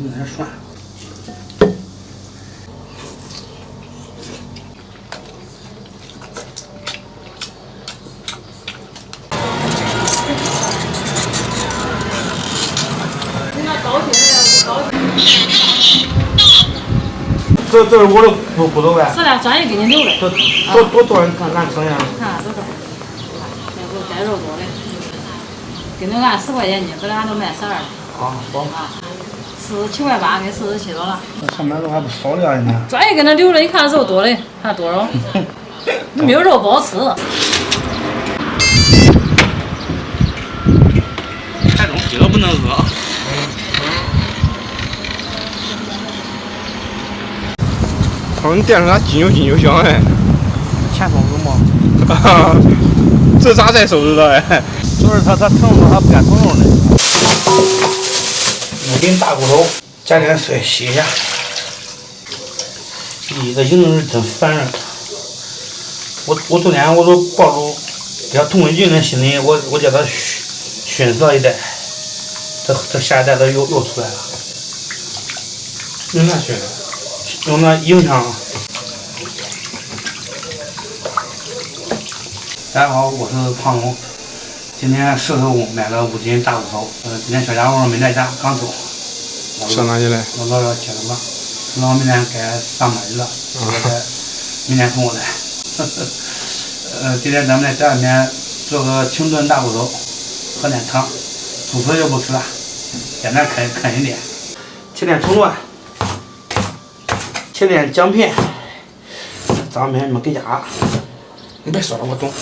弄点蒜。这是我的骨头呗。是的，专业给你留的。多少？你看俺称一下。看多少？这带肉多的，跟着俺10块钱斤，本来俺都卖12的。好。47块8，给47多了。这上面肉还不少了呢。专业给他留的，一看肉多的，还多少？你没有肉不好吃。这东西都不能饿。他说你店里咋金牛香哎？钱松子吗？这咋才收拾的哎？就是他腾肉，他不敢腾肉呢。五斤大骨头，加点水洗一下。咦，这蝇人真烦人。我昨天我都抱住叫童文俊的心里，我叫他熏色一袋，这下一袋子又出来了。用那熏的？用那影响。大家好，我是胖龙。今天市头买了5斤大骨头。今天小家伙没在家，刚走。上哪去了？我姥姥接了吧。姥姥明天该上班去了，明天送我来。今天咱们在家里面做个清炖大骨头，喝点汤，主食就不吃了，简单啃一点。切点葱段，切点姜片，咱们没给家。你别说了，我懂。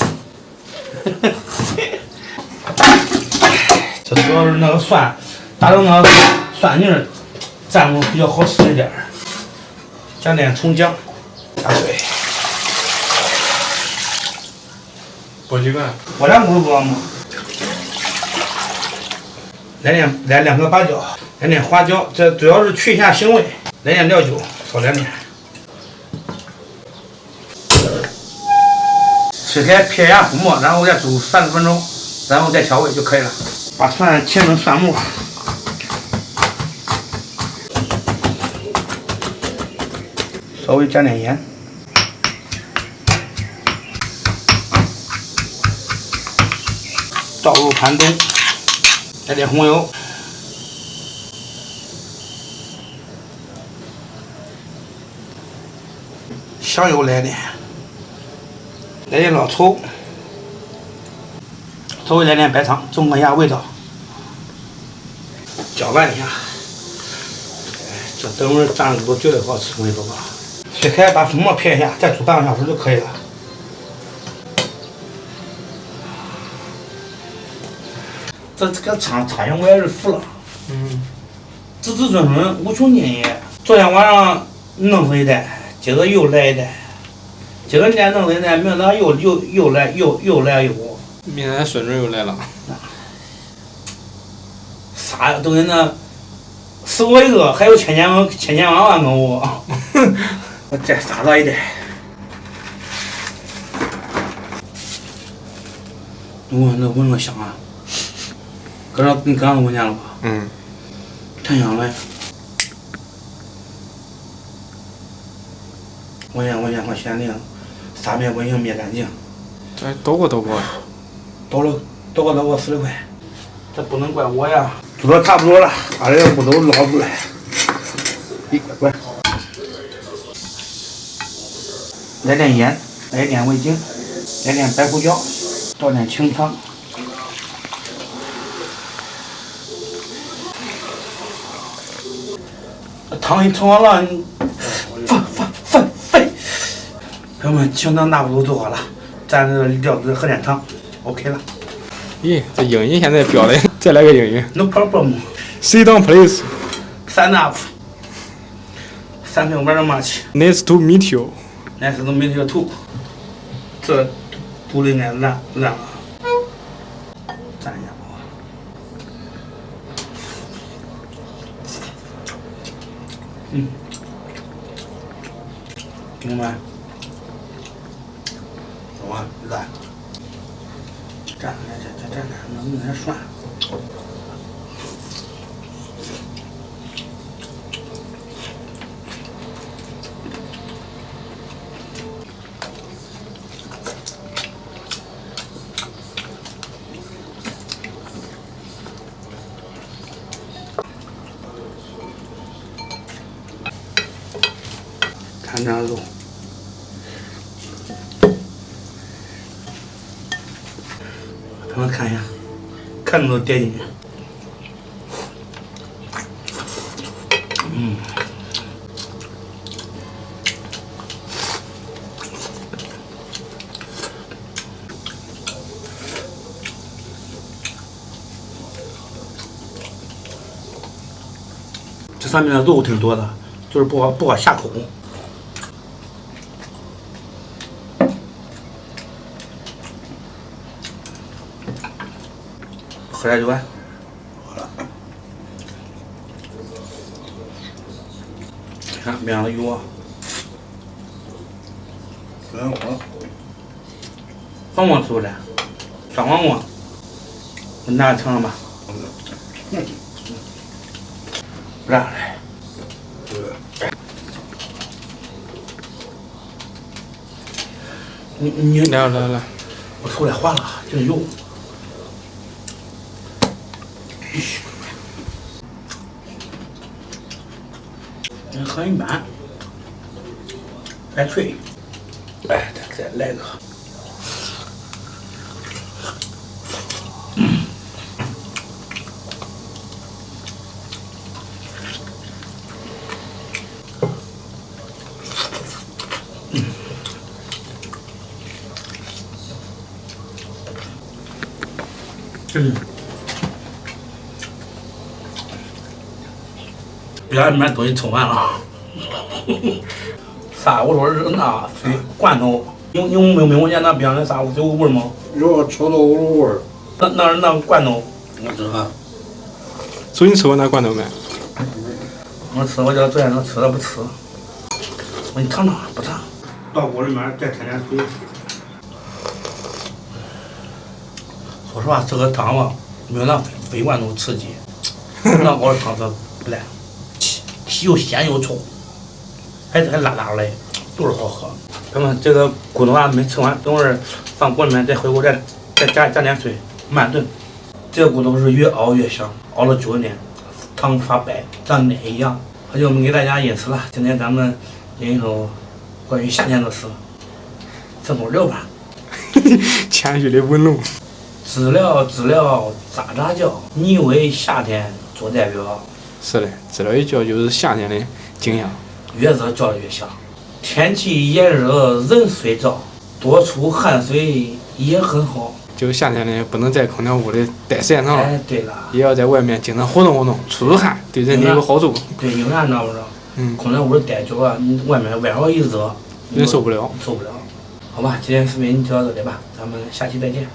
这主要是那个蒜，打成那个蒜泥蘸着比较好吃一点。加点葱姜，加水。拨几个？我2股多吗？来2个八角，来点花椒，这主要是去一下腥味。来点料酒，少来点。水开撇下浮沫，然后再煮30分钟，然后再调味就可以了。把蒜切成蒜末，稍微加点盐，倒入盘中，来点红油，香油来点。来点老抽，稍微来点白糖，中和一下味道。搅拌一下，这等会儿蘸骨头绝对好吃，我跟你说吧。切开，把粉末撇一下，再煮半个小时就可以了。这个苍蝇我也是服了。子子孙孙无穷尽也。昨天晚上弄出一袋，今儿又来一袋。今儿再弄回来，明天又来一股。明天孙子又来了。啥都跟那死我一个，还有千万跟我。我再撒上一点。那闻着香啊！你刚刚闻见了吧？太香了。闻见和咸的，撒灭蚊蝇灭干净。这多过。多过40块。这不能怪我呀。煮的差不多了，把这个骨头捞出来。乖。来点盐，来点味精，来点白胡椒，倒点清汤。汤一盛好了，翻。朋友们，清汤大骨头做好了，蘸着料汁喝点汤 ，OK 了。咦，这英语现在标的，再来个英语。 No problem. Sit down, please. Stand up. Thank you very much. Nice to meet you. Nice to meet you too. 这肚里面烂了，蘸一下吧。听没？我烂。蘸弄点蒜。看这样肉，咱们看一下，看着都带劲。这上面的肉挺多的，就是不好下口。喝点酒啊！看面上的油啊，黄瓜吃不来，酸黄瓜，我拿尝尝吧。不让来。你来，我手来化了，这油。很一般，还脆。哎，再来个。别让里面东西盛完了。砂锅头是那水罐头，有没有见那边的砂锅有味儿吗？有臭豆腐味儿。那罐头，我知道。所以你吃过那罐头没？我吃，我叫昨天能吃的不吃。我你尝尝，不尝。到锅里面再添点水。说实话，这个汤吧，没有那飞罐头刺激。那熬的汤是不赖，又鲜又稠，还辣辣的，都是好喝。咱们这个骨头还没吃完，等会儿放锅里面再回锅再加点水，慢炖。这个骨头是越熬越香，熬了久一点，汤发白，像奶一样。好久没给大家演示了，今天咱们演一首关于夏天的诗，这么聊吧。谦虚的问路。知了喳喳叫，你为夏天做代表。是的，知了一叫就是夏天的景象。越热叫的越响。天气炎热人睡着，多出汗水也很好。就是夏天呢，不能在空调屋里待时间长了。哎，对了，也要在外面经常活动活动，出汗，对人体有好处。对，永远知道不知道？空调屋里待久了，你外边一热，人受不了。受不了。好吧，今天视频就到这里吧，咱们下期再见。